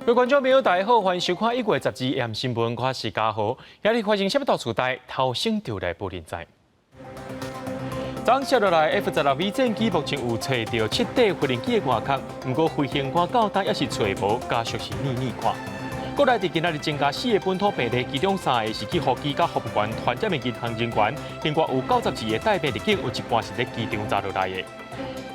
各位观众朋友，大家好，欢迎收看1月12日新闻，我是嘉豪。今日发生什么大事代？头先就来报连载。昨接落来 F-16V 战机目前有找到7底无人机的外壳，不过飞行官到达也是找无，家属是腻腻看。国内伫今仔日增加4个本土病例，其中3个是去飞机甲服务员团接的民航人员，另外有92个带病入境，有一半是在机场查落来的。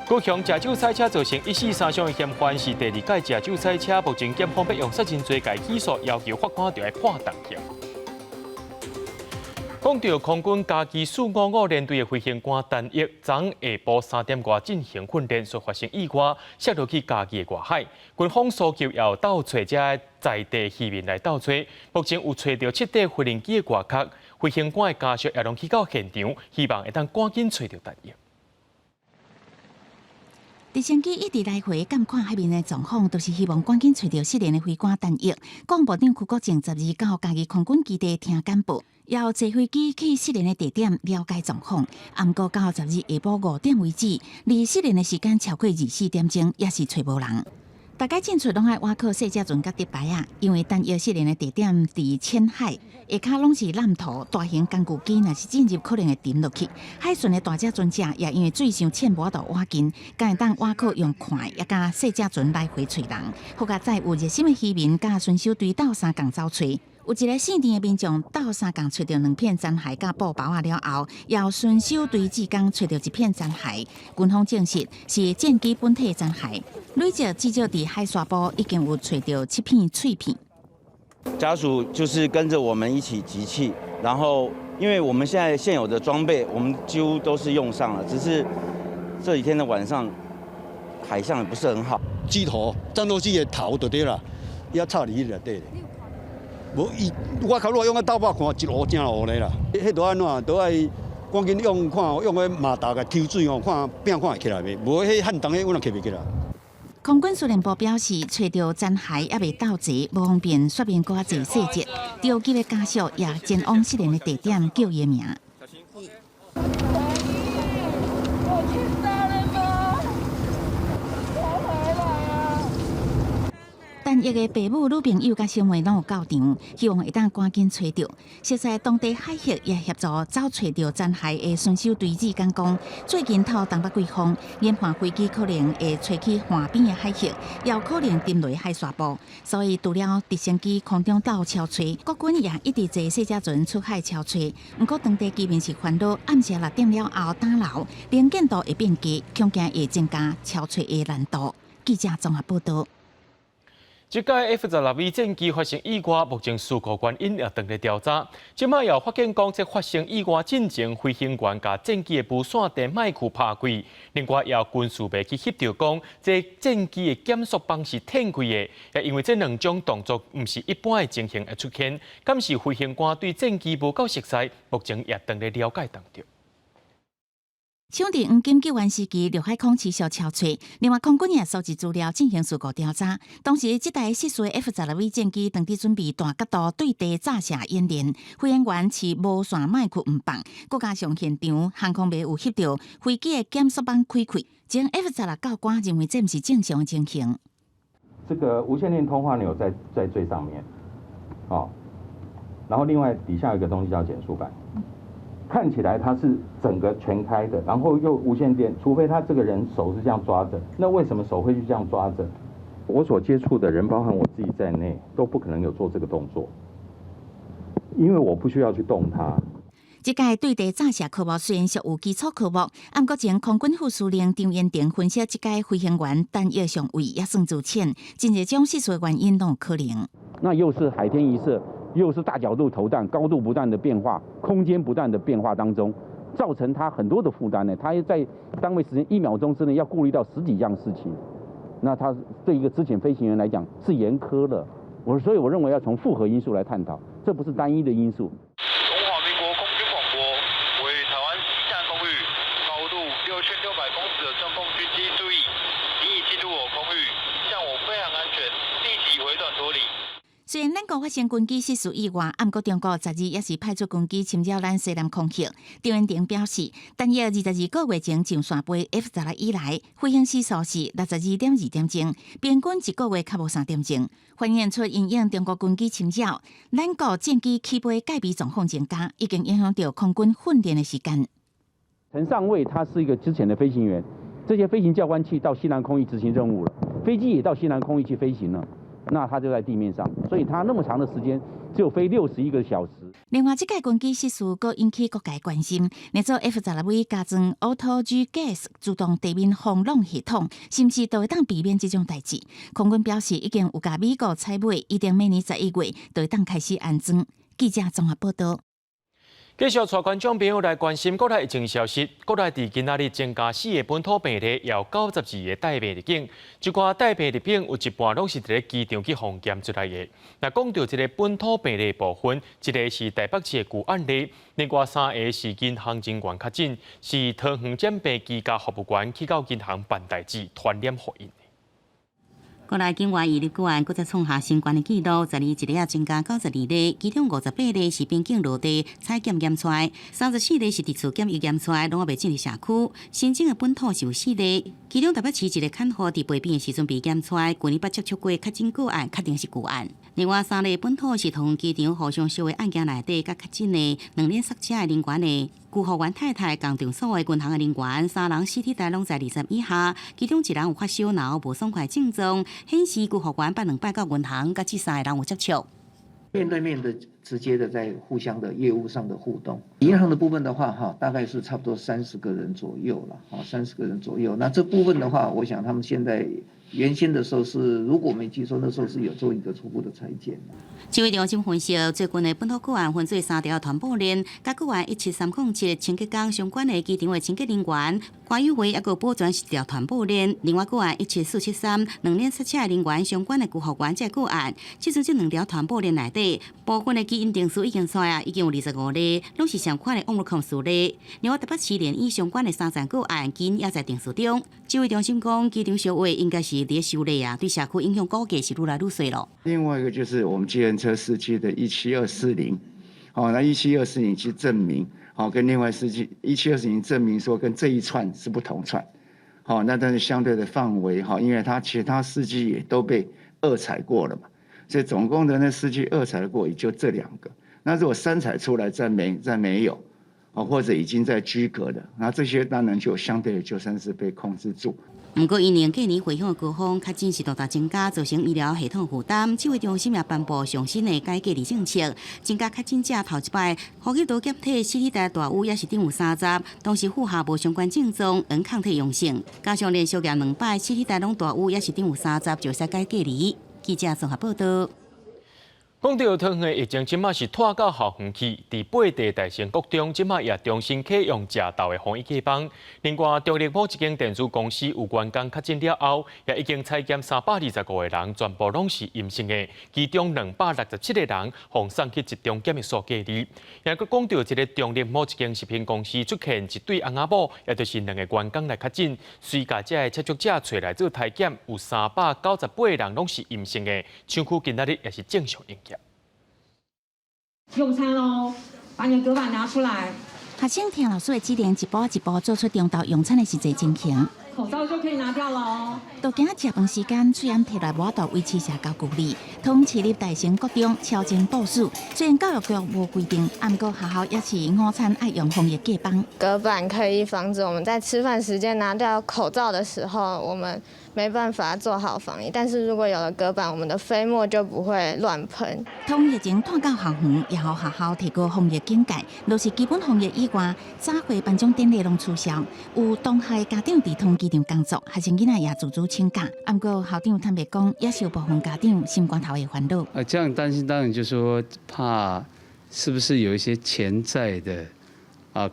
高雄驾照赛车造成143伤的嫌犯是第2届驾照赛车，目前检方要用杀人罪解起诉，要求法官就要判重刑。讲到空军家机455联队的飞行官陈毅，昨下晡3点外进行训练，所发生意外，摔落去家机的外海。军方诉求要倒找这在地渔民来倒找，目前有找到7底无人机的外壳，飞行官的家属也拢去到现场，希望会当赶紧找到陈毅。直升机一直来回监看海面的状况，都是希望赶紧找到失联的飞官陈毅。国防部长邱国正12到嘉义空军基地听简报，要坐飞机去失联的地点了解状况。不过到12下晡5点为止，离失联的时间超过24点钟，也是找无人。大家进出拢爱挖靠细只船甲迪牌啊，因为陈毅失联的地点伫浅海，下骹拢是烂土，大型工具机若是进入可能会沉落去。海巡的大只船只也因为水伤浅，无法度挖紧，敢会当挖靠用快也甲细只船来回找人。好甲再有热心的渔民甲巡守队斗相共走找。有一个姓陈的民众斗相共找到2片残骸甲布包啊了后，要巡守队志工找到1片残骸，军方证实是战机本体残骸。累计至少伫海沙堡已经有找到7片脆片。家属就是跟着我们一起集气，然后因为我们现在现有的装备，我们几乎都是用上了，只是这几天的晚上海象也不是很好。机头战斗机的头就对啦，也插伫内底。无伊，我靠，我用个刀把看一路正路咧啦。迄都安怎？都爱赶紧用看，用个马达甲抽水哦，看变看会起来袂？无迄汉重的我若起袂起来。空军司令部表示，找到残骸也未到齐，无方便说明更侪细节。着急的家属也前往失联的地点叫伊名。陈毅的父母、女朋友甲兄妹拢有到场，希望会当赶紧找到。熟悉当地海域也协助找找到残骸的巡守队志工讲，最近透东北季风，研判飞机可能会吹去岸边的海域，也有可能沉落海沙堡。所以除了直升机空中斗超吹，国军也一直坐细只船出海超吹。不过当地居民是烦恼，暗时6点了后打捞，能见度会变低，恐惊会增加超吹的难度。记者综合报道。这届 F-16V 战机发生意外，目前事故原因也正在调查。即卖又发现讲，这发生意外进前，飞行员甲战机的无线电麦克拍开。另外，也有军事媒去翕到讲，这战机的减速棒是挺开的，也因为这2种动作不是一般的情形会出现。敢是飞行官对战机无够熟悉，目前也正在了解当中。抢伫黄金救援时期，陆海空持续超吹。另外，空军也收集资料进行事故调查。当时，这台失事的 F-16V 战机当地准备大角度对地炸射演练，飞行员是无线麦克唔放，再加上现场航空迷有翕到飞机的减速棒开开，前 F-16教官认为这不是正常的情形。这个无线电通话钮在最上面，然后另外底下有一个东西叫减速板。看起来它是整个全开的，然后又无线电，除非他这个人手是这样抓着，那为什么手会去这样抓着？我所接触的人，包含我自己在内，都不可能有做这个动作，因为我不需要去动它。这届对地炸射科目虽然属有基础科目，不过前空军副司令张延定分析，这届飞行员弹药上位也算自浅，真侪种失事的原因都有可能。那又是海天一色。又是大角度投弹，高度不断的变化，空间不断的变化当中，造成他很多的负担呢。他在单位时间1秒钟之内要顾虑到10几样事情，那他对一个资遣飞行员来讲是严苛的。所以我认为要从复合因素来探讨，这不是单一的因素。中华民国空军广播，为台湾西南空域高度6600公尺的中共军机注意，请已进入我空域，向我飞行安全，立即回转脱离。虽然咱国发生军机失事意外，不过中国12日也是派出军机侵扰咱西南空域。张文婷表示，单月22个月前上线飞 F-16以来，飞行时速是62.2点钟，平均一个月较无3点钟。反映出因应中国军机侵扰，咱国战机起飞戒备状况增加，已经影响到空军训练的时间。陈上尉他是一个之前的飞行员，这些飞行教官器到西南空域执行任务了，飞机也到西南空域去飞行了。那他就在地面上，所以他那么长的时间只有飞61个小时。另外，这届军机失事阁引起各界关心。那座 F-16加装 Auto G Gas 自动地面防浪系统，是毋是都会当避免这种代志？空军表示，已经有甲美国采买，一定明年11月就会当开始安装。记者综合报道。继续带观众朋友来关心国内疫情消息。国内伫今仔日增加4个本土病例，也有92个带病入境。一寡带病入境有一半拢是伫咧机场去phòng检出来的。那讲到这个本土病例部分，一个是台北市的旧案例，另外3个是银行人员确诊，是桃园检病机甲服务员去到银行办代志，传染互因。国内境外移入个案，搁再创下新冠的纪录，12日也增加92例，其中58例是边境落地采检验出来，34例是伫厝检验出来，拢还未进入社区。新增的本土是有4例，其中台北市一个看护伫陪病的时阵被检出来，去年8接触过确诊个案，确定是旧案。另外3例本土是桃园机场互相烧的案件内底，甲确诊的2连塞车的人员的。顾服员太太共场所的银行的人员，3人CT值拢在20以下，其中1人有发烧，然后无爽快症状，显示顾服员2摆到银行，甲这3个人有接触。面对面的直接的在互相的业务上的互动，银行的部分的话，大概是差不多30个人左右了，30个人左右。那这部分的话，我想他们现在原先的时候是，如果没记错，那时候是有做一个初步的裁剪。指挥中心分析，最近的本土个案分做3条传播链，甲个案17307清洁工相关的机场的清洁人员，关于会还有保全是一条传播链。另外个案17473 2连塞车的人员相关的顾服员这个案，即阵这2条传播链内底，部分的基因定数已经出来，已经有25例，拢是相关的网络控诉例。另外台北市联医相关的3件个案，基因也在定数中。指挥中心讲，机场烧话应该是伫修理啊，对社区影响估计是愈来愈小了。另外一个就是我们计程车司机的17240，那17240去证明，跟另外司机17240证明说跟这一串是不同串，那但是相对的范围，因为其他司机也都被2采过了嘛，所以总共的那司机2采过也就这2个，那如果3采出来再没有，或者已经在居隔的，那这些当然就相对的就算是被控制住。不过，因应过年回乡的高峰，确诊是大大增加，造成医疗系统负担。指挥中心也颁布上新的改隔离政策，增加确诊者头一摆，呼吸道检体 CT 值大有也是顶有30，当时符合无相关症状，原抗体阳性，加上连续验2摆 CT 值拢大有也是顶有30，就使改隔离。记者综合报道。讲到桃园的疫情，即马是拖到校园去，伫8地大城国中，即马也重新启用食豆的防疫假帮。另外，中立某一间电子公司有员工确诊了后，也已经采检325个人，全部拢是阴性的，其中267个人奉送去集中检疫所隔离。也佮讲到一个中立某一间食品公司出现一对翁仔某，也就是2个员工来确诊，随家这接触者找来做体检，有398个人拢是阴性的，厂区今仔日也是正常营业。用餐喽，把你的隔板拿出来。学生听老师的指令，一步一步做出中昼用餐的实际情形。口罩就可以拿掉了哦。到今仔食饭时间，虽然摕来无度维持社交距离，通市立大城国中超前部署。虽然教育局无规定，不过学校也是午餐爱用防疫假帮。隔板可以防止我们在吃饭时间拿掉口罩的时候，我们没办法做好防疫。但是如果有了隔板，我们的飞沫就不会乱喷。从疫情拖到校园，也互学校提高防疫境界。若是基本防疫以外，早会颁奖典礼拢取消。有东海家长伫通机场工作，学生囡仔也自主请假。不过校长坦白讲，也是有部分家长心肝头的烦恼。这样担心当然就说怕是不是有一些潜在的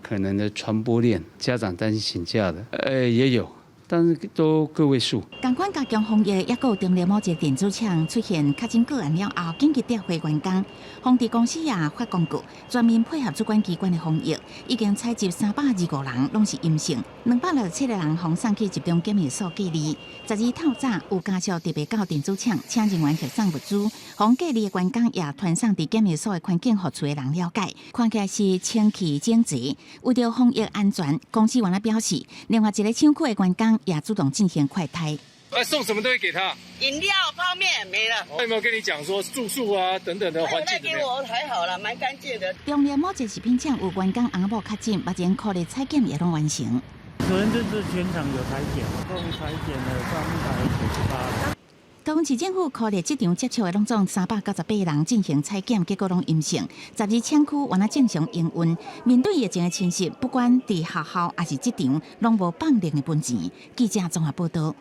可能的传播链，家长担心请假的，也有。但是都个位数。同款加强防疫，也有中立某一个电子厂出现确诊个案了后，紧急调回员工。防治公司也发公告，专门配合主管机关的防疫，已经采集325人，拢是阴性，267个人防送去集中检疫所隔离。12透早有家属特别到电子厂，请人员协送物资，防隔离的员工也传送至检疫所的环境，互厝的人了解。看起来是清气整齐。为了防疫安全，公司原来表示，另外一个厂区的员工也主动进行快筛。送什么东西给他？饮料、泡面没了。他有没有跟你讲说住宿啊等等的环境怎么样？给我还好啦，蛮干净的。中立某一个食品厂有员工翁某确诊，目前科的采检也拢完成。昨天就是全场有采检，共采检了398。高雄市政府科列这场接触的拢总398人进行采检，结果拢阴性。12厂区原来正常营运，面对疫情的侵袭，不管伫学校还是职场，拢无放零的分钱。记者综合报道。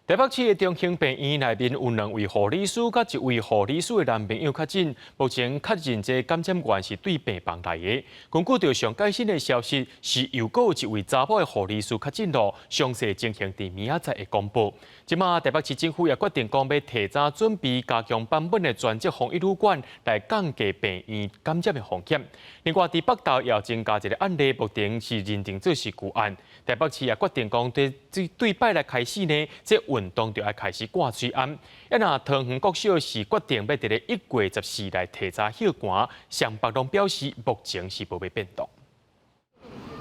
台北市的中兴病院内面有2位护理师甲1位护理师的男朋友确诊，目前确认这感染源是对病房来的。根据着上最新的消息，是又有1位查某的护理师确诊了，详细情形伫明仔载会公布。即马台北市政府也决定讲要提早准备加强版本的专职防疫旅馆，来降低病院感染的风险。另外，伫北投也增加一个案例，目前是认定这是旧案。台北市也决定讲对摆来开始呢，这运动就要开始挂水安。若桃园国小是决定要伫咧1月14来提早休寒，上北拢表示目前是无要变动。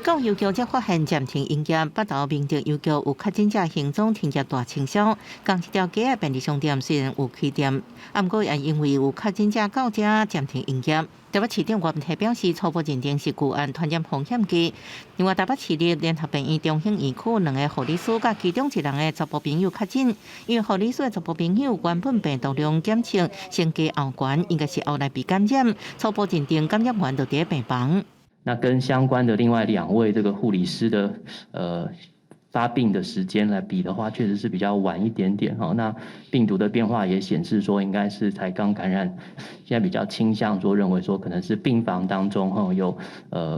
教育局则发现暂停营业，北投民众要求有确诊者行踪停业大清消。同一条街的便利商店虽然有开店，不过也因为有确诊者到这暂停营业。台北市长原体表示，初步认定是旧案传染风险低。另外，台北市立联合病院中兴医区2个护理师甲其中1人的查甫朋友确诊，因为护理师的查甫朋友原本病毒量检测升加后悬，应该是后来被感染，初步认定感染源就伫病房。那跟相关的另外2位这个护理师的发病的时间来比的话，确实是比较晚一点点哈。那病毒的变化也显示说，应该是才刚感染，现在比较倾向说认为说可能是病房当中有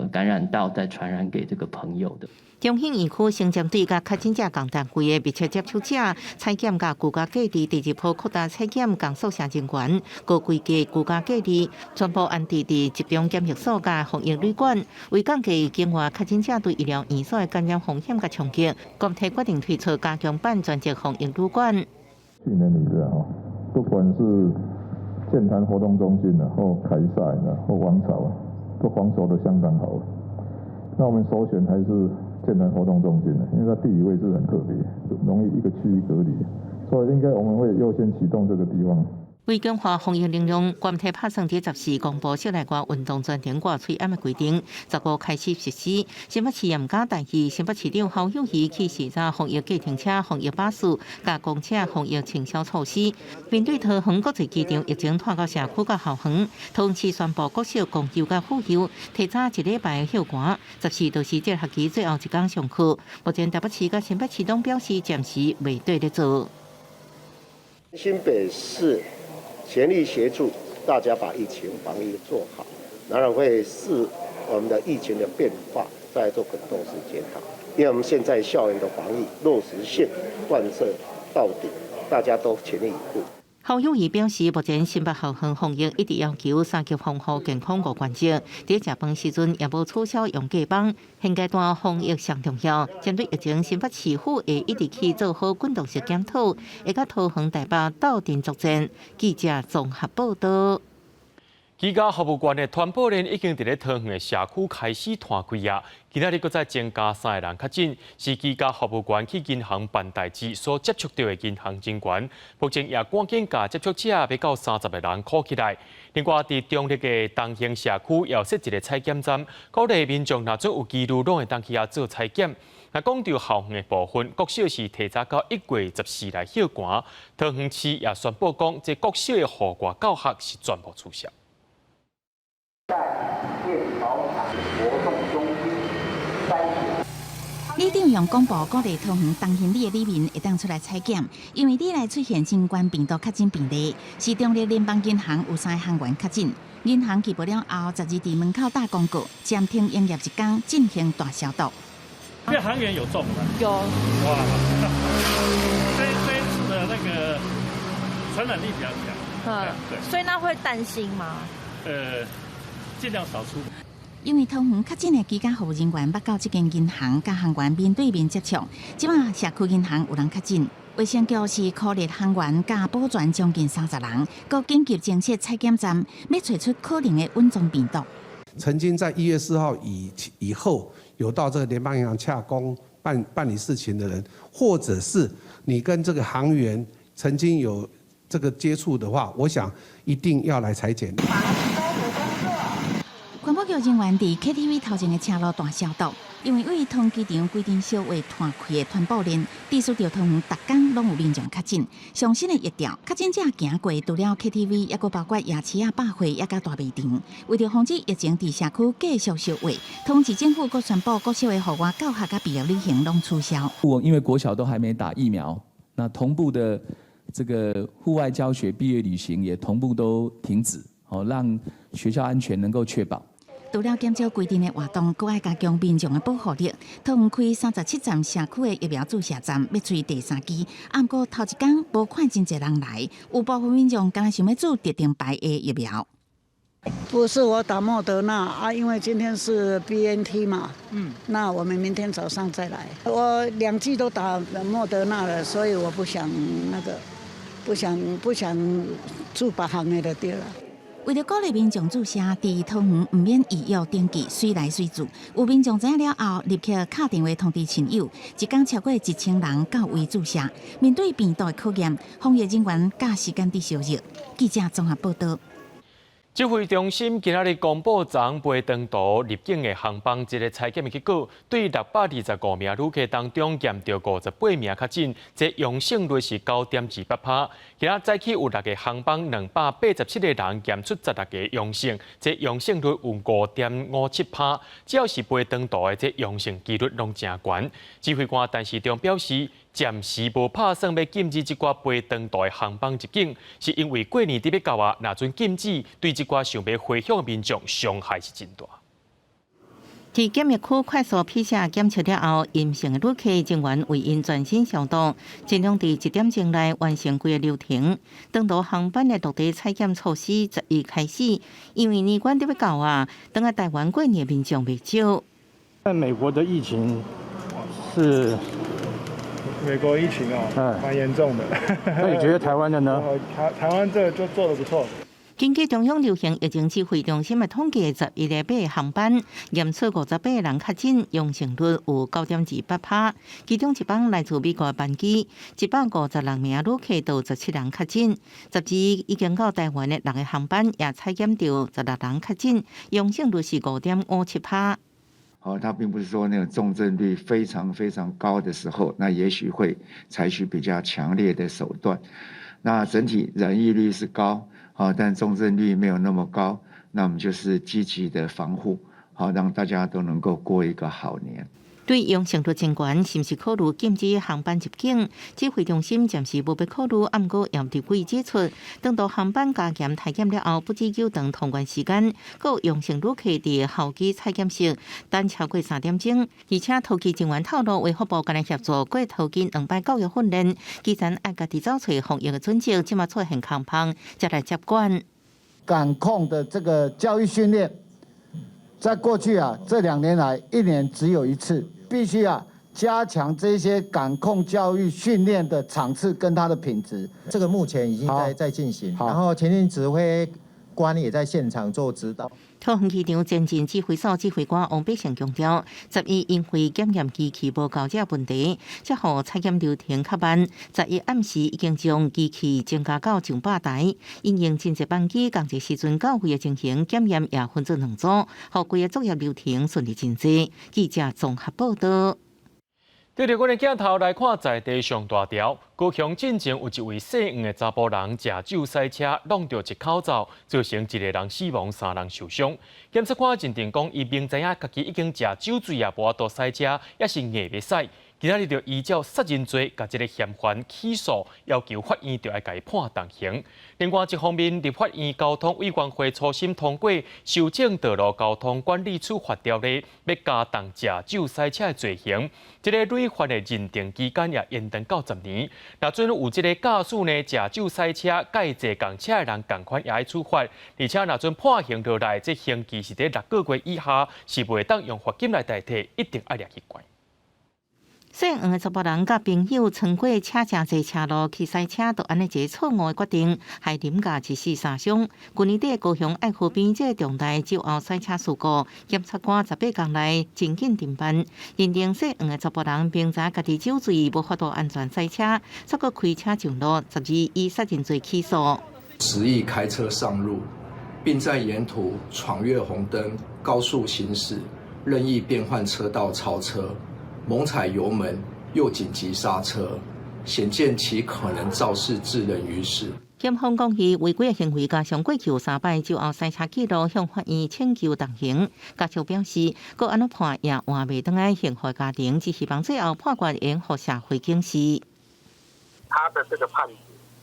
感染到再传染给这个朋友的。中兴医区行政队甲确诊者共单位的密切接触者采检甲居家隔离第2波扩大采检共宿舍人员，高规格居家隔离，全部安置伫集中检疫所甲防疫旅馆。为降低境外确诊者对医疗院所的感染风险甲冲击，公体决定推出加强版专职防疫旅馆。去年里的不管是健谈活动中心或凯撒或王朝都防守的相当好。那我们首选还是健谈活动中心，因为它地理位置很特别，容易一个区域隔离，所以应该我们会优先启动这个地方。为强化防疫力量，原体拍算伫14公布室内外运动专停挂吹暗的规定，15开始实施。新北市也唔敢大意，新北市长侯友宜去视察防疫计程车、防疫巴士、加公车防疫清消措施。面对桃园国际机场疫情拖到社区甲校园，桃园市宣布国小、公幼甲妇幼提早1礼拜休寒，14就是这学期最后一天上课。目前台北市甲新北市都表示暂时未对咧做。新北市全力协助大家把疫情防疫做好，当然会视我们的疫情的变化，再做滚动式检讨。因为我们现在校园的防疫落实性贯彻到底，大家都全力以赴。侯友宜表示，目前新北校园防疫一直要求3级防护健康5原则，伫食饭时阵也无取消用隔板。现阶段防疫上重要，针对疫情，新北市府会一直去做好滚动式检讨，会甲桃园、台北斗阵作战。记者综合报道。居家服务员的团保链已经伫咧桃园的社区开始摊开啊！今仔日搁再增加3个人确诊，是居家服务员去银行办代志所接触到的银行人员。目前也赶紧把接触者要到30个人扣起来。另外，伫中立的东兴社区要设一个采检站，鼓励民众若准有记录，拢会当去遐做采检。那讲到校园的部分，国小是提早到1月14来休寒，桃园市也宣布讲，这国小的户外教学是全部取消。李长用公布鼓励桃园东兴里的里民会当出来采检，因为里内出现新冠病毒确诊病例，市中立联邦银行有3个行员确诊，银行记报了后，12伫门口打公告，暂停营业1天，进行大消毒。这航员有中吗？有。哇，这一次的那个传染力比较强。对。所以那会担心吗？尽量少出。因为通航确诊的居家服务人员捌到这间银行，甲航员面对面接触，即马社区银行有人确诊。卫生局是酷热航员甲保全将近30人，搁紧急增设采检站，要找出可能的稳重病毒。曾经在1月4号以后有到这个联邦银行洽公办理事情的人，或者是你跟这个航员曾经有这个接触的话，我想一定要来采检。环保局人员伫 KTV 头前的车路大消毒，因为为通机场规定小话摊开的团布链，地属着通逐天拢有民众确诊。上新的疫调，确诊者行过除了 KTV， 也佫包括夜市百货，也甲大卖场。为着防止疫情伫社区继续烧话，通知政府佫宣布各小的户外教学甲毕业旅行拢取消。因为国小都还没打疫苗，那同步的这个户外教学、毕业旅行也同步都停止，让学校安全能够确保。除了减少规定的活动，佫爱加强民众的保护力。通开37站社区的疫苗注射站要推第3期，不过头一天无看真侪人来，有部分民众敢若想要注特定牌的疫苗。不是我打莫德纳啊，因为今天是 BNT 嘛，那我们明天早上再来。我2剂都打莫德纳了，所以我不想不想注别项的就对了。为了鼓励民众注射，伫桃园唔免预约登记，随来随注。有民众知影了后，立刻打电话通知亲友，一天超过1000人到位注射。面对病毒的考验，防疫人员甲时间伫烧热。记者综合报道。指挥中心今日公布，昨飞长途入境的航班一个采检的结果，对625名旅客当中验到58名确诊，这阳性率是9.28%。今日早起有6个航班287个人验出16个阳性，这阳性率有5.57%。只要是飞长途的，这阳性几率拢真高。指挥官陈时中表示，暂时无打算要禁止这寡飞长途的航班入境，是因为过年伫要到啊，若准禁止，对这寡想要回乡的民众伤害是真大。伫检疫区快速PCR检测了后，阴性的旅客人员为因全身消毒，尽量伫1点钟内完成规个流程。长途航班的落地采检措施11开始，因为年关伫要到啊，等下台湾过年的民众未少。在美国的疫情是。美国疫情蛮严重的。那你觉得台湾的呢？台湾这个就做得不错。根据中央流行疫情指挥中心的统计，11个8航班验出58人确诊，阳性率有9.28%。其中一班来自美国的班机，156名旅客到17人确诊。12已经到台湾的6个航班也采检到16人确诊，阳性率是5.57%。它并不是说那种重症率非常非常高的时候，那也许会采取比较强烈的手段。那整体染疫率是高，但重症率没有那么高，那我们就是积极的防护，让大家都能够过一个好年。对阳性率真悬，是毋是考虑禁止航班入境？指挥中心暂时无要考虑，不过验伫几指出，长途航班加严体检了后，不止久长通关时间，还有阳性旅客伫候机采检室等超过3点钟，而且桃机人员透露，为服务跟来协助过桃机2摆教育训练，基层爱家己找找防疫的准则，即马出现康胖，再来接管感控的这个教育训练。在过去这2年来，1年只有1次，必须加强这些感控教育训练的场次跟它的品质。这个目前已经在进行，然后前线指挥官也在现场做指导。桃园机场前进指挥所指挥官王必胜强调，11因为检验机器无够这问题，才互采检流程较慢。11暗时已经将机器增加到900台，因应真侪班机同一时阵到位的情形，检验也分做2组，互规个作业流程顺利进行。记者综合报道。对着阮的镜头来看，在地上大条，高雄进前有一位姓黄的查甫人驾酒赛车，弄到一口罩，造成1个人死亡，3人受伤。检察官认定讲，伊明知影家己已经食酒醉无法度赛车，也是硬要赛。今仔日就依照杀人罪，甲这个嫌犯起诉，要求法院就要甲伊判重刑。另外一方面，立法院交通委员会初审通过修正道路交通管理处罚条例，要加重驾酒赛车的罪行。这个累犯的认定期间也延长到10年。若准有这个驾驶呢驾酒赛车，甲坐共车的人共款也要处罚。而且若准判刑落来，这刑期是在6个月以下，是袂当用罚金来代替，一定要抓去关。姓黄的查甫人甲朋友穿过车真济车路去赛车，就安尼一个错误的决定，害啉驾一死3伤。去年底高雄爱河边这重大酒后赛车事故，检察官18天内真紧侦办，认定姓黄的查甫人明知家己酒醉无法度安全赛车，却阁开车上路，12以杀人罪起诉。执意开车上路，并在沿途闯越红灯、高速行驶，任意变换车道超车。猛踩油门，又紧急刹车，显见其可能肇事致人于死。检方讲伊违规的行为加上过去3摆酒后赛车记录，向法院请求重刑。家属表示，搁安怎判也换袂倒来幸福家庭，只希望最后判决延互社会警示。他的这个判决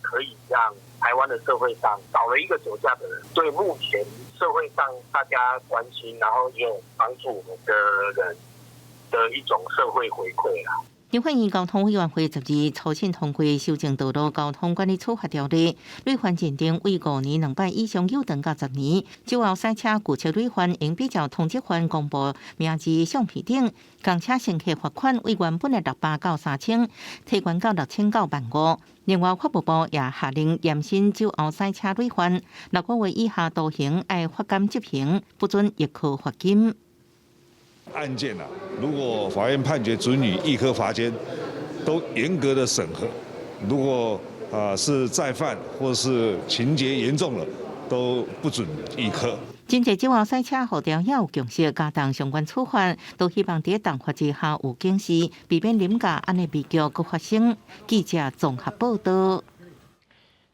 可以让台湾的社会上少了一个酒驾的人，对目前社会上大家关心，然后也有帮助我们的人的一种社会回馈啦。立法院交通委员会12日初审通过修正道路交通管理处罚条例，累犯认定为5年2摆以上有长到10年。酒后赛车拒车累犯应比照通缉犯公布名字、相片等，共车乘客罚款为原本的600到3000，提悬到6000到15000。另外，法务部也下令严审酒后赛车累犯，6个月以下徒刑要罚监执行，不准易科罚金。案件啊，如果法院判决准予易科罚金，都严格的审核。如果是再犯或是情节严重了，都不准易科。真济酒后赛车护条也有共识加重相关处罚，都希望在重罚之下有警示，避免啉驾安尼悲剧搁发生。记者综合报道。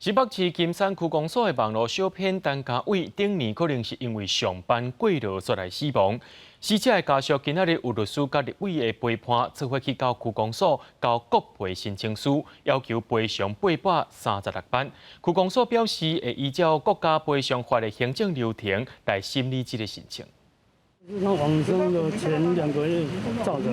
新北市金山区公所的网络小编陈家伟，顶年可能是因为上班过劳所来死亡。死者的家属今仔日有律师甲立委的陪伴，做伙去到区公所交国赔申请书，要求赔偿836万。区公所表示会依照国家赔偿法的行政流程来审理这个申请。那往生的前2个月照着。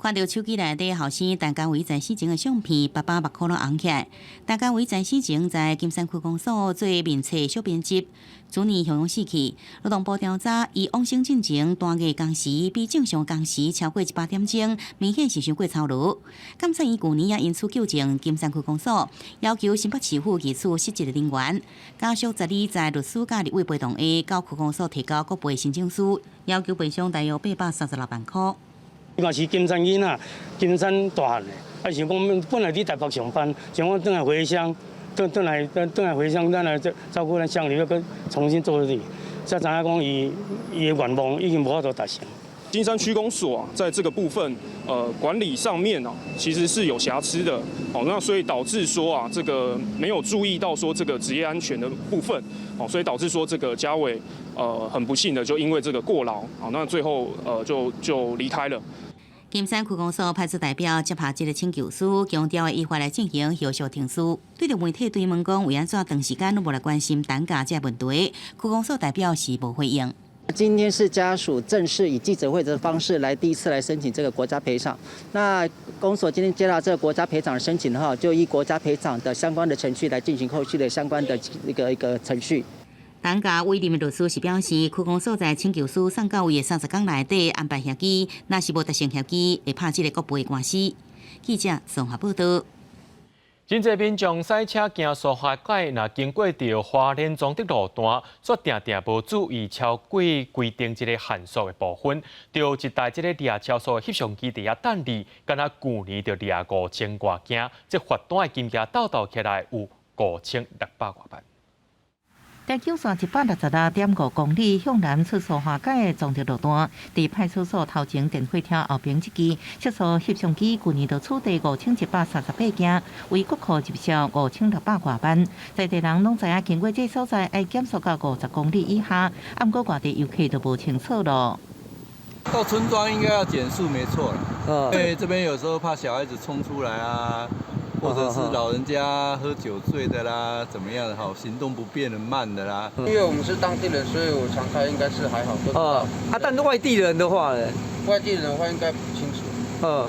看到手机内底后生陈家伟在死前的相片，爸爸目眶都红起来。陈家伟在死前在金山区公所做面册小编辑，去年雄雄死去。劳动部调查，伊往生进前单月工时比正常工时超过18点钟，明显是伤过操劳。检察院去年也因此纠正金山区公所，要求新北市府移除失职的人员。家属12日在律师甲立委陪同下，到区公所提交国赔申请书，要求赔偿大约836万块。伊嘛是金山囡仔，金山大汉的，啊想讲本来伫台北上班，想讲转来回乡，转来回乡，咱来照顾咱乡里，要搁重新做理，才知影讲伊的愿望已经无法度达成。金山区公所在这个部分，管理上面其实是有瑕疵的，那所以导致说这个没有注意到说这个职业安全的部分，所以导致说这个家伟，很不幸的就因为这个过劳，那最后就离开了。金山区公所派出代表接下这个请求书，强调会依法来进行后续听书。对着媒体追问讲为安怎长时间都无来关心单价这问题，区公所代表是无回应。今天是家属正式以记者会的方式来第一次来申请这个国家赔偿。那公所今天接到这个国家赔偿的申请的话，就依国家赔偿的相关的程序来进行后续的相关的一个程序。陈家委任的律师是表示，区公所在请求书送到位的30天内底安排协议，若是无达成协议，会拍这个国赔官司。记者综合报道。真济民众赛车行速下界，若经过着花莲庄的路段，却定定无注意超过规定这个限速的部分，就一台这个掠超速的翕相机伫遐等你，敢若去年就掠5000外件，这罚单的金额斗起来有5600多万。在九线166.5公里向南出苏花街的庄德路段，伫派出所头前电话亭后边一支测速翕相机，去年就取缔5138件，为国库入销5600多万。在地人拢知影，经过这所在要减速到50公里以下，毋过外地游客就无清楚咯。到村庄应该要减速，没错了。因为这边有时候怕小孩子冲出来啊，或者是老人家喝酒醉的啦，怎么样的哈，行动不便的慢的啦。因为我们是当地人，所以我常开应该是还好。但外地人的话呢？外地人的话应该不清楚。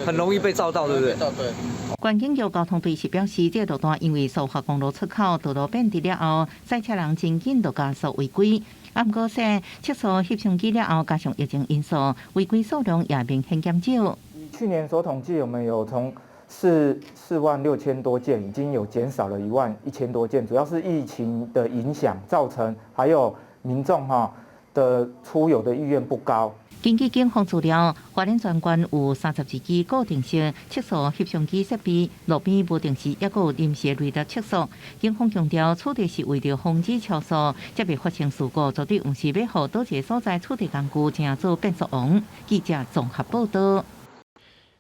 很容易被照到，对不对？对。关警局交通队是表示，这路段因为苏花公路出口道路变直了后，赛车人真紧就加速违规。不过说，测速翕相机了后，加上疫情因素，违规数量也明显减少。去年所统计，我们有从46000多件，已经有减少了11000多件，主要是疫情的影响造成，还有民众的出游的意愿不高。根据警方资料，花莲全县有32支固定式测速翕相机设备，路边无定时也有临时雷达测速。警方强调，此地是为了防止超速，才未发生事故，绝对不是要让倒一个所在处理工具成做变速王。记者综合报道。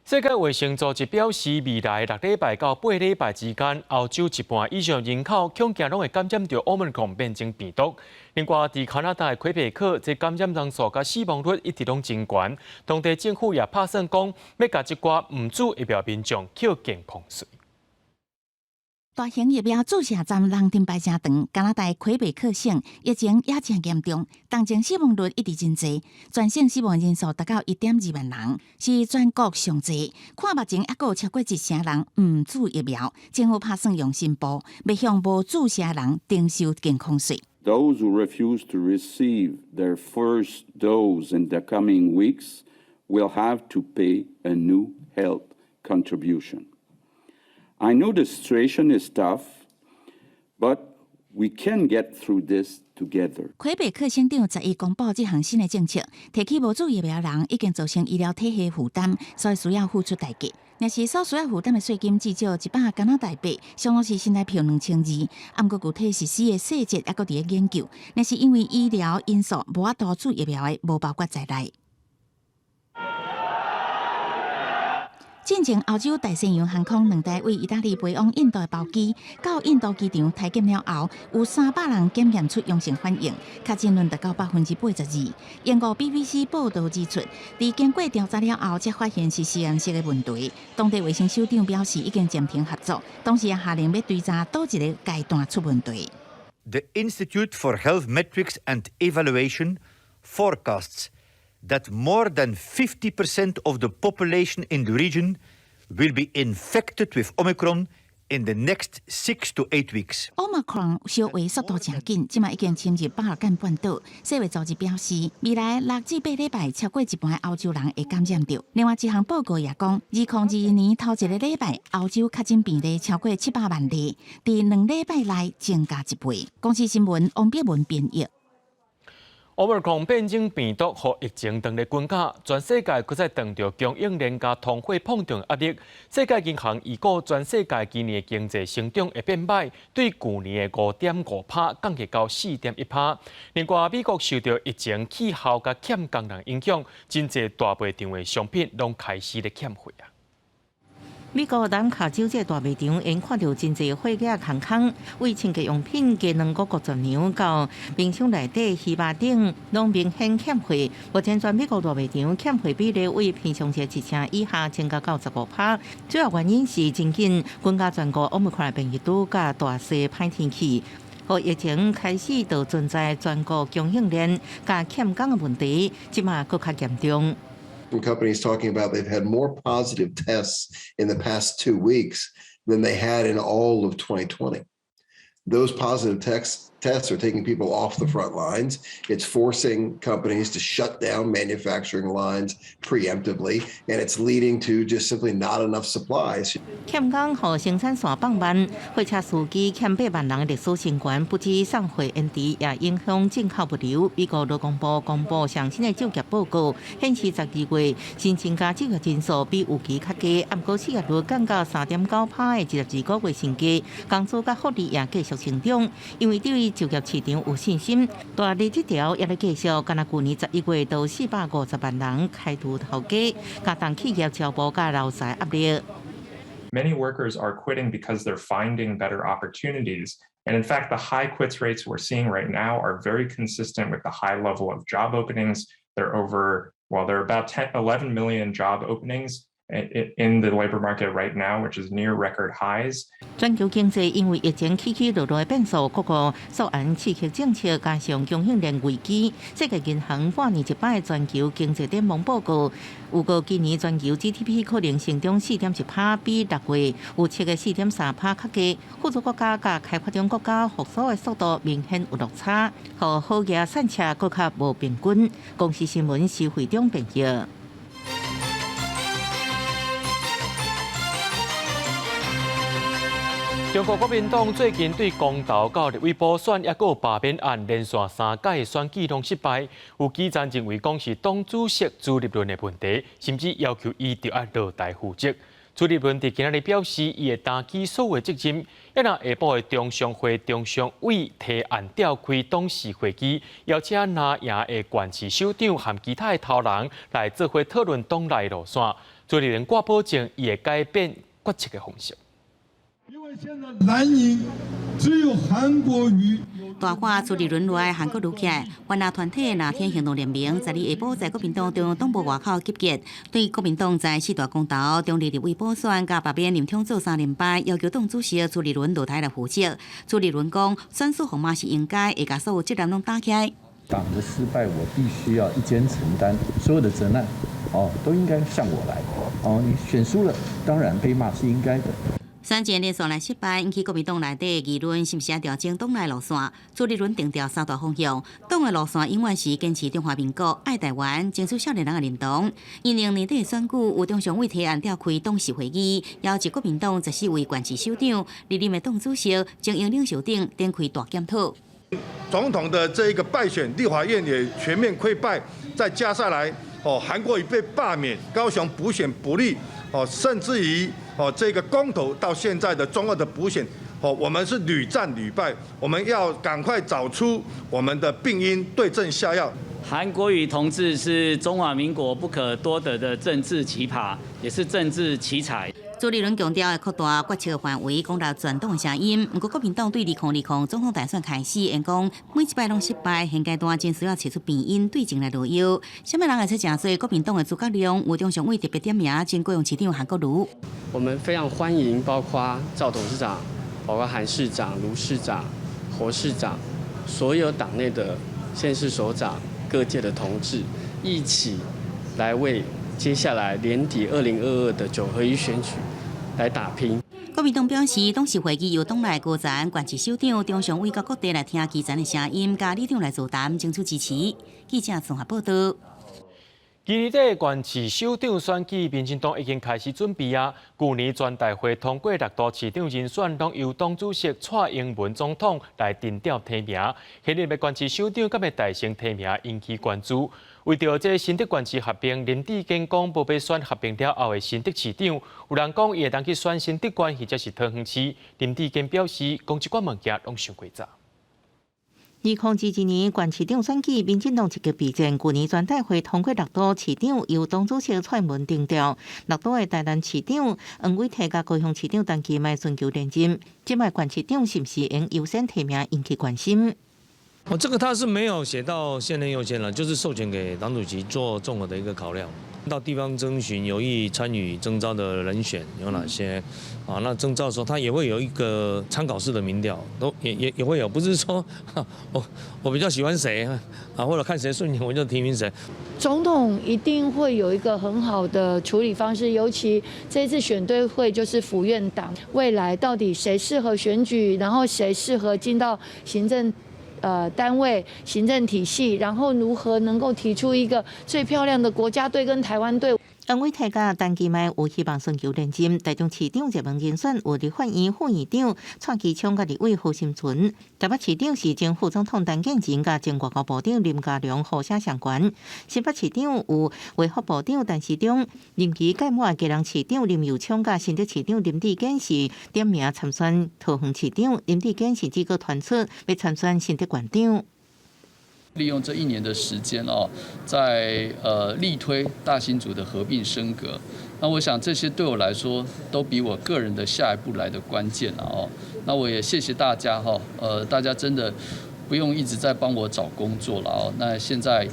世界卫生组织表示，未来6礼拜到8礼拜之间，欧洲一半以上人口恐惊拢会感染到Omicron变种病毒。另外，在加拿大的魁北克，这感染人数甲死亡率一直拢真悬。当地政府也拍算讲，要甲一寡唔注疫苗民众扣健康税。大型疫苗注射站人丁排真长，加拿大魁北克省疫情也真严重，当前死亡率一直真低，全省死亡人数达到1.2万人，是全国上低。看目前还有超过1成人唔注疫苗，政府拍算用新步，要向无注射人征收健康税。Those who refuse to receive their first dose in the coming weeks will have to pay a new health contribution. I know the situation is tough, but we can get through this together. 魁北克省长11公布这项新的政策，提起无注疫苗人已经造成医疗体系负担，所以需要付出代价。若是所需要负担的税金至少100加拿大币，相当是新台票2200。不过具体实施的细节还搁伫咧研究，若是因为医疗因素无法度注疫苗的，无包括在内。进前，欧洲大西洋航空2台为意大利飞往印度的包机，到印度机场体检了后，有300人检验出阳性反应，确诊率达到82%。英国 BBC 报道指出，在经过调查了后，才发现是实验室的问题。当地卫生首长表示，已经暂停合作，同时也下令要追查倒一个阶段出问题。The Institute for Health Metrics and Evaluation forecasts that more than 50% of the population in the region will be infected with Omicron in the next 6 to 8 weeks. Omicron 小way速度真紧，即马已经侵入巴尔干半岛。世卫组织表示，未来6至8礼拜，超过一半欧洲人会感染到。另外一项报告也讲，2022年头一个礼拜，欧洲确诊病例超过700万例，在2礼拜内增加1倍。公司新闻王碧文编译。Omicron 变种病毒和疫情当日滚价，全世界搁再碰到供应链加通货膨胀压力。世界银行预估全世界今年的经济成长会变歹，对去年的5.5%降级到4.1%。另外，美国受到疫情、气候加欠工人影响，真侪大卖场的商品拢开始咧欠货啊。美国南卡州这大卖场因看到真侪货架空空，为清洁用品、鸡卵50样到冰箱内底、鱼肉等，拢明显欠货。目前全美国大卖场欠货比例为平常时1成以下增加到15%。主要原因是真紧滚加全国Omicron变异株加大西歹天气。和疫情开始就存在全国供应链加欠工的问题，即马更加严重。Some companies talking about they've had more positive tests in the past 2 weeks than they had in all of 2020. Those positive tests are taking people off the front lines. It's forcing companies to shut down manufacturing lines preemptively, and it's leading to just simply not enough supplies. 欠工和生产线放慢，货车司机欠8万人的历史新高，不止送货延迟，也影响进口物流。美国劳工部公布上新的就业报告，显示12月新增加就业人数比预期较低，不过失业率降到3.9%的12个月成绩，工资甲福利也继续成长，因为对就业市场有信心。大利这条也在继续，敢若去年11月到450万人开除头家，加重企业招募甲劳财压力。Many workers are quitting because they're finding better opportunities. And in fact, the high quits rates we're seeing right now are very consistent with the high level of job openings. They're over While there are about 11 million job openings in the labor market right now, which is near record highs. 全球经济因为疫情起起落落的变数，各国索安刺激政策加上供应链危机。世界银行半年一摆全球经济展望报告，预告今年全球 GDP 可能成长4.1%，比6月预测的4.3%较低。富足国家甲开发中国家复苏的速度明显有落差，和好业产车更较无平均。公司新闻是会中评价。中国国民党最近对公投到立委补选，也有罢免案连续3届选举拢失败，有基层认为讲是党主席朱立伦的问题，甚至要求伊就要落台负责。朱立伦伫今日表示，伊会担起所有责任，也让下晡的中常会中常委提案召开董事会议，邀请拿赢的县市首长和其他的头人来做伙讨论党内路线。朱立伦挂保证，伊会改变决策的方式。因为现在蓝营只有韩国瑜。大话朱立伦来韩国撸起来，原来团体那天行动联名，在下晡在国民党中央党部外口集结，对国民党在4大公投、中立委补选加罢免林统做3连败，要求党主席朱立伦落台来负责。朱立伦讲，选输号码是应该，会把所有责任拢打起来。党的失败，我必须要一肩承担所有的责难，都应该向我来。你选输了，当然被骂是应该的。3届连续来失败，引起国民党内底议论，是不是要调整党内路线？朱立伦定调3大方向，党的路线永远是坚持中华民国、爱台湾，争取少年人的认同。2020年底选举，有中常委提案召开董事会议，邀集国民党14位县市首长、历任的党主席、精英领袖等展开大检讨。总统的这一个败选，立法院也全面溃败，再加上来，韩国瑜被罢免，高雄补选不利，甚至于。这个公投到现在的中2的补选，我们是屡战屡败，我们要赶快找出我们的病因，对症下药。韩国瑜同志是中华民国不可多得的政治奇葩，也是政治奇才。朱立伦强调，会扩大决策范围，讲到全党的声音。不过，国民党对2020总统大选开始，因讲每一摆拢失败，现阶段真需要找出病因，对症来落药。什么人会出诚多？国民党的诸葛亮、有中常委特别点名，前高雄市长韩国瑜。我们非常欢迎，包括赵董事长、包括韩市长、卢市长、侯市长，所有党内的县市首长、各界的同志，一起来为接下来年底2022的9合1选举来打拼。国民党表示，董事会议由党内高层、县市首长、中常委到各地来听基层的声音，加里长来座谈，争取支持。记者综合报道。今年底县市首长选举，民进党已经开始准备啊。去年全大会通过6都市长人选，拢由党主席蔡英文总统来定调提名。现任的县市首长敢会大胜提名，引起关注。为着这新的县市合并，林志坚讲无要选合并了后的新竹市长。有人讲伊会当去选新竹县或者是桃园市。林志坚表示，讲这款物件拢伤过早。2021年县市长选举，民进党积极备战。去年全大会通过6都市长由党主席蔡英文定调，6都的台南市长黄伟綽甲高雄市长陈其迈寻求连任。这摆县市长是不是应优先提名，引起关心。这个他是没有写到现任优先了，就是授权给党主席做综合的一个考量。到地方征询有意参与征召的人选有哪些？那征召的时候，他也会有一个参考式的民调，也会有，不是说我比较喜欢谁或者看谁顺眼我就提名谁。总统一定会有一个很好的处理方式，尤其这次选对会就是府院党，未来到底谁适合选举，然后谁适合进到行政单位、行政体系，然后如何能够提出一个最漂亮的国家队跟台湾队。黄伟綽甲陈其迈有希望寻求连任，台中市长热门人选有立法院副院长蔡其昌甲立委何心存，台北市长是前副总统陈建仁甲前外交部长林佳龙互相相关。新北市长有卫福部长陈时中，任期届满的基隆市长林佑昌甲新竹市长林志坚是点名参选桃园市长，林志坚甚至个传出要参选新竹县长。利用这1年的时间在力推大新竹的合并升格，那我想这些对我来说都比我个人的下一步来的关键了那我也谢谢大家大家真的不用一直在帮我找工作了哦。那现在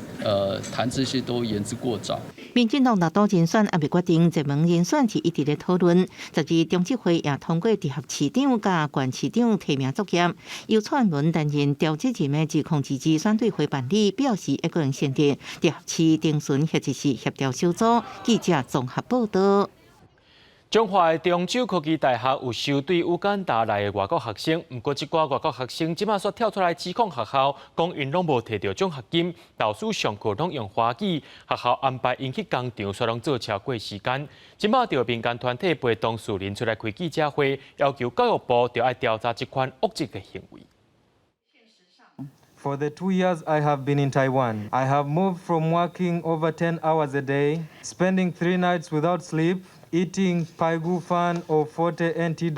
谈这些都言之过早。民进党大多人选还未决定，这门人选是一直在讨论。12中执会也通过直辖市长甲县市长提名作业，由蔡英文担任调解人的指控自治选对会办理，表示一个人选定直辖市定选或者是协调小组。记者综合报道。中华的中州科技大学有收对乌干达来的外国学生，不过这寡外国学生即马煞跳出来指控学校，讲因拢无摕到奖学金，导师上课拢用华语，学校安排因去工厂煞拢做超过时间。即马就民间团体陪同树林出来开记者会，要求教育部就要调查这款恶质的行为。For the 2 years I have been in Taiwan, I have moved from working over 10 hours a day, spending 3 nights without sleep, eating pai gu fan of $40 NT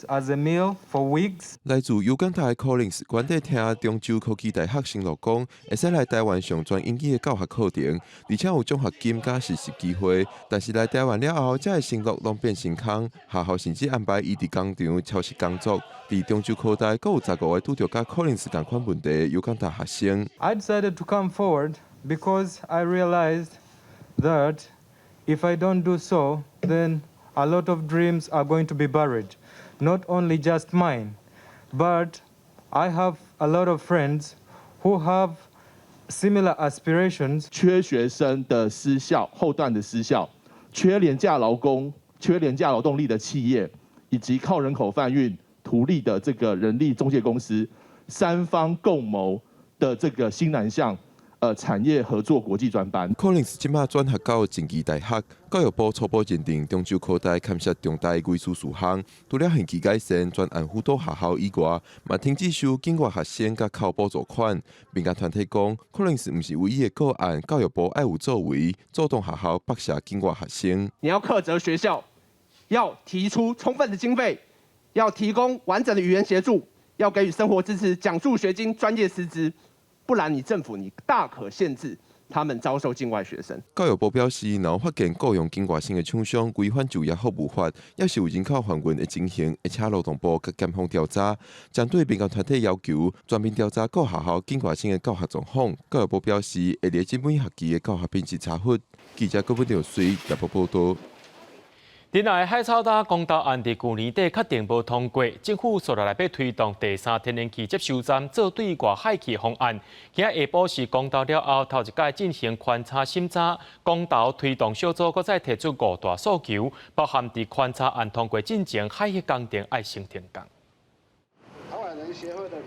as a meal for weeks. 来自尤干达的 Collins 原在听中州科技大学承诺讲，会使来台湾上专英语的教学课程，而且有奖学金加实习机会。但是来台湾了后，这个承诺拢变成空，学校甚至安排伊伫工厂超时工作。伫中州科大，阁有15位拄着甲 Collins 同款问题的尤干达学生。I decided to come forward because I realized that if I don't do so, then a lot of dreams are going to be buried. Not only just mine, but I have a lot of friends who have similar aspirations. 缺学生的失效，后段的失效，缺廉价劳工，缺廉价劳动力的企业，以及靠人口贩运图利的这个人力中介公司，三方共谋的这个新南向产业合作国际专班。Collins 即马转学到政治大学，教育部初步认定中州科大牵涉重大违事事项，除了限期改善专案辅导学校以外，嘛停止收境外学生甲靠补助款。民间团体讲 ，Collins 不是唯一的个案，教育部爱有作为，主动学校剥削境外学生。你要苛责学校，要提出充分的经费。要提供完整的语言协助，要给予生活支持、奖助学金、专业师资，不然你政府你大可限制他们招收境外学生。教育部表示，若发现雇用境外生的厂商违反就业服务法，也是有人口贩运的情形，而且劳动部甲检方调查。针对民间团体要求全面调查各学校境外生的教学状况，教育部表示会列进每学期的教学品质查核。记者郭本条随台北报道。林内的海草大公投案伫去年底确定无通过，政府说来要推动第3天然气接收站做对外海气方案。今日下晡是公投了后头一届进行观察审查，公投推动小组搁再提出5大诉求，包含伫观察案通过进前海气工程爱先停工。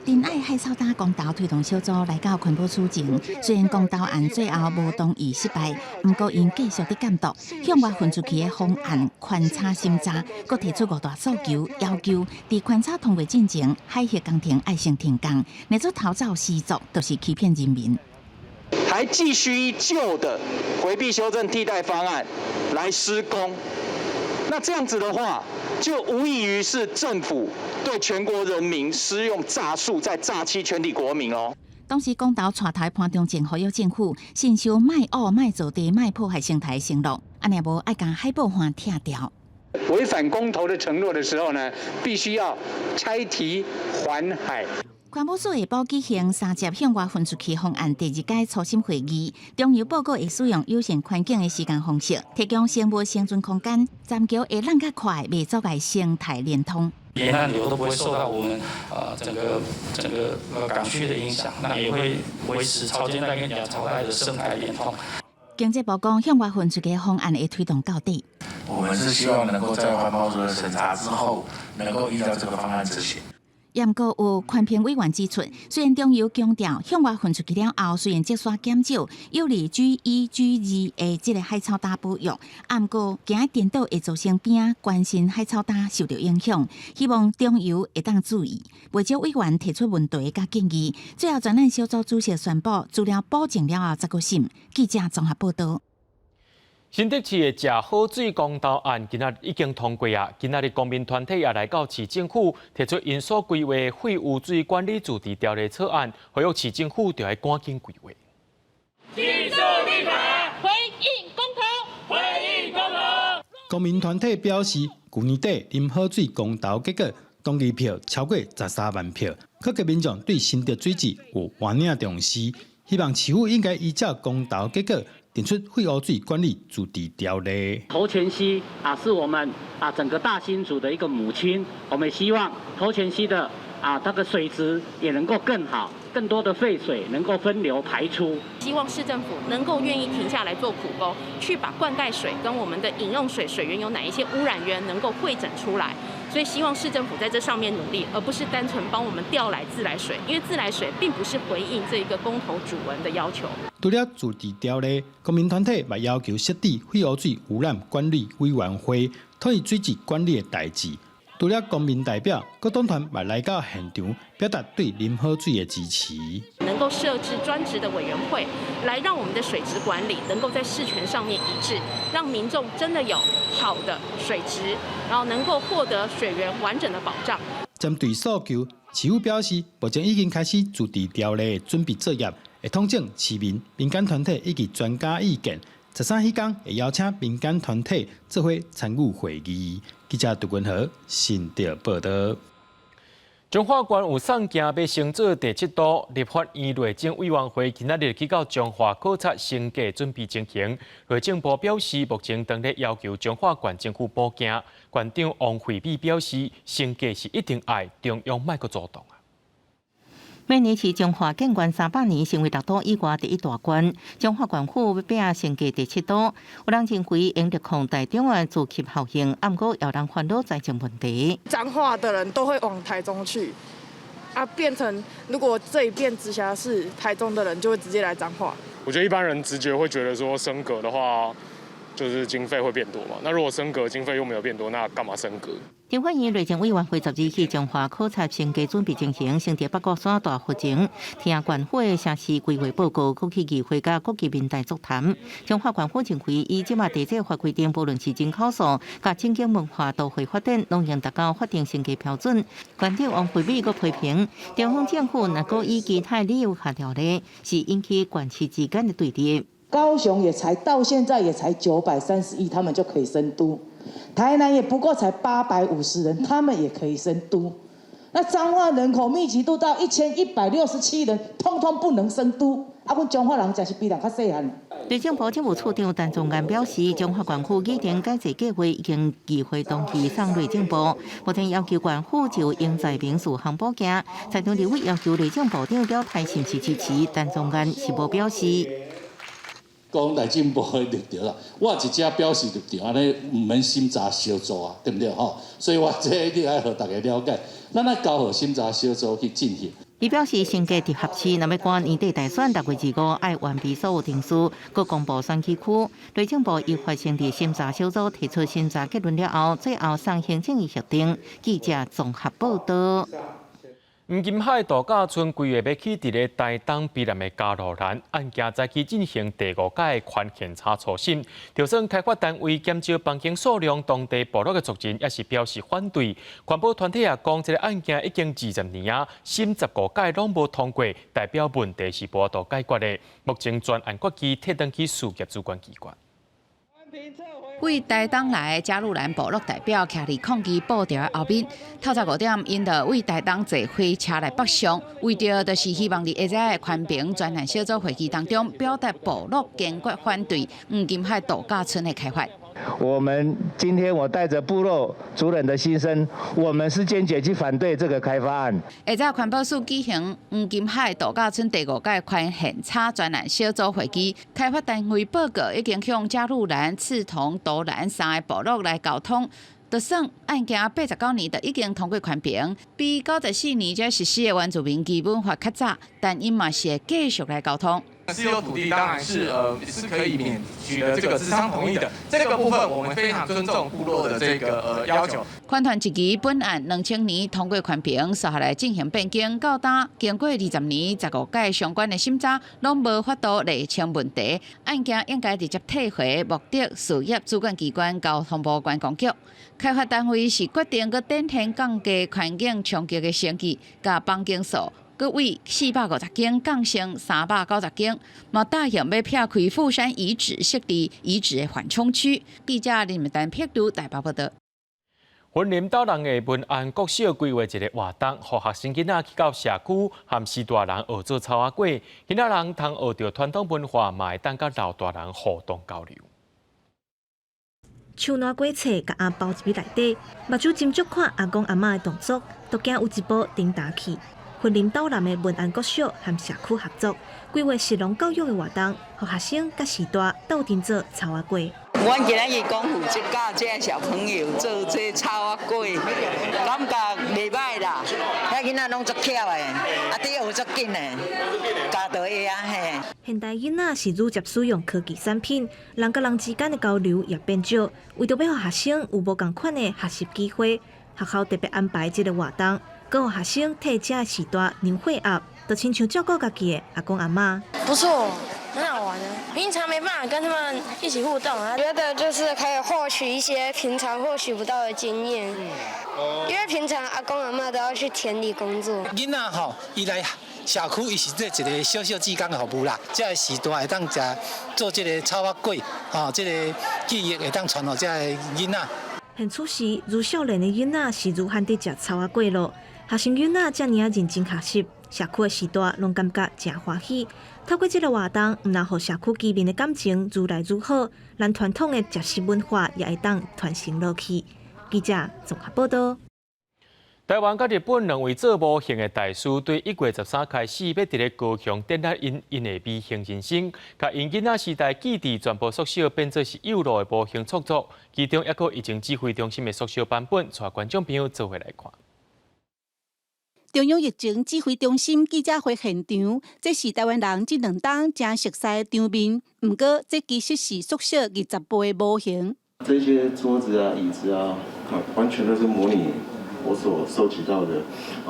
仁爱海草大公投推动小组来到环保署前，虽然公投案最后无同意失败，不过因继续的监督，向外分出去的方案观察审查，搁提出5大诉求，要求伫观察通过进前海协工程爱先停工，乃做逃造施作，都是欺骗人民。还继续旧的回避修正替代方案来施工，那这样子的话，就无异于是政府对全国人民施用诈术，在诈欺全体国民哦。当时公投带台判中前呼吁政府信守卖污、卖造地、卖破坏生态承诺，安尼无爱将海报环拆掉。违反公投的承诺的时候呢，必须要拆堤还海。环保署下晡举行3节向外分出去方案第2届初审会议，中油报告会使用友善环境的时间方式，提供生物生存空间，暂求会让较快，未阻碍生态连通。沿岸流都不会受到我们整个港区的影响，那也会维持潮间带跟亚潮带的生态连通。经济部讲向外分出去的方案会推动到底。我们是希望能够在环保署的审查之后，能够依照这个方案执行。也毋过有环评委员指出，虽然中油强调向外分出去了后，虽然节刷减少，有利 G1、G2的这个海草大保育，啊，毋过今日颠倒会造成边关心海草大受到影响，希望中油会当注意。未少委员提出问题甲建议，最后专案小组主席宣布资料保证了后再个审。记者综合报道。新竹市的食好水公投案今仔已经通过啊！今仔日公民团体也来到市政府，提出因所规划废污水管理自治条例草案，呼吁市政府就要赶紧规划。技术立法，回应公投，回应公投。公民团体表示，去年底啉好水公投结果，登记票超过13万票，可见民众对新竹水质有完整重视。希望市府应该依照公投结果，定出废污水管理自治条例。头前溪是我们整个大新竹的一个母亲，我们希望头前溪的那个水质也能够更好，更多的废水能够分流排出。希望市政府能够愿意停下来做苦工，去把灌溉水跟我们的饮用水水源有哪一些污染源能够汇整出来。所以希望市政府在这上面努力，而不是单纯帮我们调来自来水，因为自来水并不是回应这一个公投主文的要求。除了自治条例，公民团体也要求设立废污水污染管理委员会，讨论水质管理的代志。除了公民代表，各党团也来到现场，表达对啉好水的支持。能够设置专职的委员会，来让我们的水质管理能够在事权上面一致，让民众真的有好的水质，然后能够获得水源完整的保障。针对诉求，市府表示，目前已经开始自治条例的准备作业，会统整市民、民间团体以及专家意见。13迄天会邀请民间团体做伙参与会议。记者杜君和新竹报道。中华县有送件要升做第7都，立法院内政委员会今仔日去到中华考察升格准备进行。内政部表示，目前正在要求中华县政府补件。县长王惠美表示，升格是一定爱，中央莫阁阻挡。明年是中华建县300年，成为六都以外第一大县。中华县府要拼升格第7都，有人认为应着扩大中的自吸效应，不过也人烦恼财政问题。彰化的人都会往台中去，变成如果这一变直辖市，台中的人就会直接来彰化。我觉得一般人直觉会觉得说升格的话，就是经费会变多嘛。那如果升格经费又没有变多，那干嘛升格？中华县内政委员会12日去中华考察升格准备进行，升至北国山大佛前，听县府的城市规划报告，搁去议会甲国级民代座谈。中华县府认为，以即马地这法规定，无论是人口数、甲经济文化都会发展，拢应达到法定升格标准。县长王惠美阁批评，中央政府若搁以其他理由下条例，是引起县市之间的对立。高雄到现在也才930亿，他们就可以升都。台南也不过才850人，他们也可以升都。那彰化人口密集度到1167人，通通不能升都。阮彰化人真是比人较细汉。内政部政务处长陈宗彦表示，中华县府议定改制计划已经议会同意送内政部，目前要求县府就应在民事项补件。财政立委要求内政部长表态是不是支持，陈宗彦是无表示。讲内政部的立场啦，我一只表示立场，安尼唔免审查小组啊，对不对吼？所以我这你爱互大家了解，咱来交互审查小组去进行。伊表示，升格伫合适，若要赶年底大选6月25爱完毕所有定数，佮公布选区区。内政部依法先伫审查小组提出审查结论了后，最后送行政院核定。记者综合报道。黄金海度假村规划要起伫咧台东毗南的嘉路兰，案件早期进行第5届权限查初审，就算开发单位减少房间数量，当地部落的族人也是表示反对。环保团体也讲，这个案件已经20年啊，审15届拢无通过，代表问题是无度解决的。目前专案决议退转去事业主管机关。为台东来的嘉路兰部落代表徛伫抗议布条后面，透早5点，因就为台东坐火车来北上，为着就是希望伫下载的宽屏专案小组会议当中，表达部落坚决反对黄金海度假村的开发。我们今天我带着部落族人的心声，我们是坚决去反对这个开发案。下早环保署举行黄金海度假村第5届权限查专案小组会议，开发单位报告已经向嘉路兰、刺桐、都兰3个部落来沟通。就算案件89年就已经通过权评，比94年才实施的原住民基本法较早，但因嘛是会继续来沟通。私有土地当然是可以免取得这个咨商同意的，这个部分我们非常尊重部落的这个要求。款团一期本案2000年通过权评，接下来进行变更，到今经过20年15届相关的审查，拢无法度厘清问题。案件应该直接退回目的事业主管机关交通部观光局。开发单位是决定佮展现降低环境冲击的成绩，甲房间数。各为450间降成390间，嘛答应要撇开富山遗址设立遗址的缓冲区。记者林丹撇读台北报道。云林斗南的文安国小规划一个活动，让学生囡仔去到社区，和时大人学做草仔粿，囡仔人通学到传统文化，嘛会当甲老大人互动交流。手拿粿册，甲阿包一笔内底，目睭斟酌看阿公阿嬷的动作，都惊有一步顶打去。云林斗南的文安国小和社区合作，规划实农教育的活动，让学生甲时大斗阵做草仔粿。阮今日讲负责教这个小朋友做这草仔粿，感觉袂歹啦。遐囡仔拢足巧的，伫学足紧的，教到会啊嘿。现代囡仔是愈接使用科技产品，人甲人之间的交流也变少。为着要让学生有无共款的学习机会，学校特别安排这个活动，佮让学生替这时代能会合，就亲像照顾家己的阿公阿嬷。不错。很好玩的，平常没办法跟他们一起互动啊。觉得就是可以获取一些平常获取不到的经验，因为平常阿公阿嬷都要去田里工作。囡仔吼，伊来社区，伊是一个小小志工的服务啦。这个时代会当食做这个草仔粿，吼，这个记忆会当传予这个囡仔。现此时，愈少年的囡仔是愈罕伫食草仔粿咯。学生囡仔遮尔认真学习，社区的时代拢感觉真欢喜。透过这个活动，唔但互社区居民的感情愈来愈好，咱传统的食食文化也会当传承落去。记者综合报道。台湾甲日本两位做模型的大师，对1月13开始要伫咧高雄建立因的美型人生，甲因囡仔时代记忆全部缩小，变做是幼路的模型创作。其中也佫已经指挥中心的缩小版本，带观众朋友做伙来看。中央疫情指挥中心记者会现场，这是台湾人这2冬真熟悉的场面。不过，这其实是缩小20倍的模型。这些桌子啊、椅子啊，完全都是模拟我所收集到的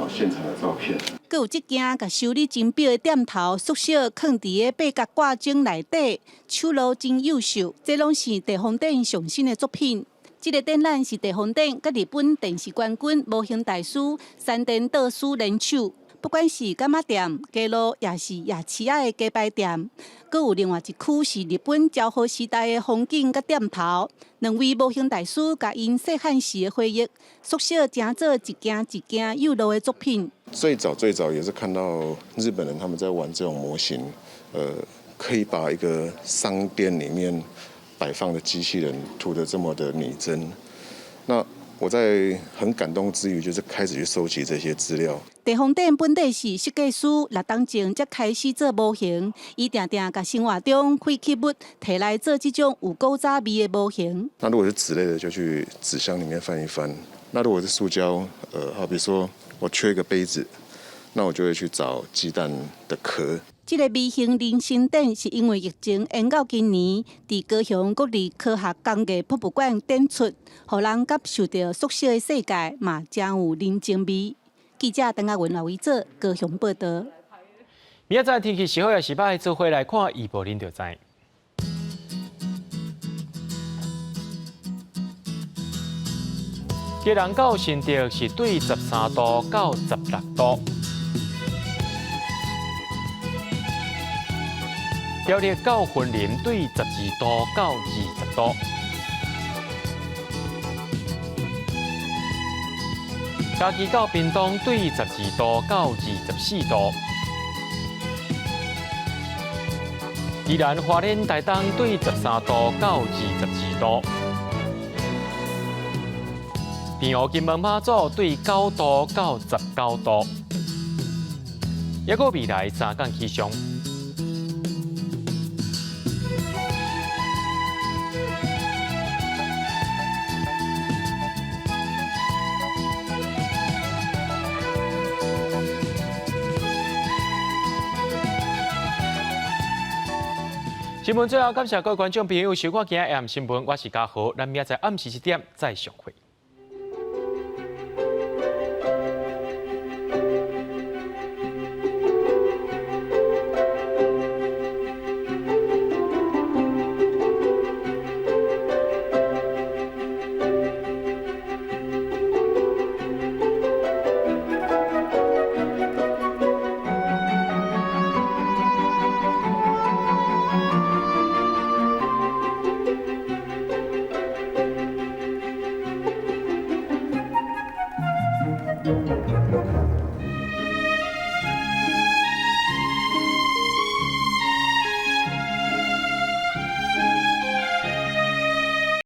现场的照片。佮有一件甲修理精标的店头缩小放伫个八角挂钟内底，手路真优秀。这拢是地方店上新的作品。这个展览是地方展甲日本电视冠军模型大师山田道司联手，不管是柑仔店、街路，也是夜市仔的鸡排店，佮有另外一区是日本昭和时代的风景甲店头。2位模型大师甲因细汉时的回忆缩小，成做一件一件幼路的作品。最早也是看到日本人他们在玩这种模型，可以把一个商店里面摆放的机器人涂得这么的拟真，那我在很感动之余，就是开始去收集这些资料。地方店本地是设计师6冬前才开始做模型，伊定定甲生活中废弃物摕来做这种有古早味的模型。那如果是纸类的，就去纸箱里面翻一翻；那如果是塑胶，好比说我缺一个杯子，那我就会去找鸡蛋的壳。这个微型人生展是因为疫情延到今年，伫高雄国立科学工艺博物馆展出，互人感受到缩小的世界嘛，真有人情味。记者邓亚文来为做高雄报道。明仔载天气是好也是歹，做伙来看预报，恁就知。基隆到新竹是对13度到16度。苗栗到云林对12度到20度，嘉义到屏东对12度到24度，宜兰花莲台东对13度到22度，平湖金门马祖对9度到19度，还有未来3天气象。新闻最后，感谢各位观众朋友收看今日AM新闻，我是嘉豪，咱明仔载暗时7点再相会。了。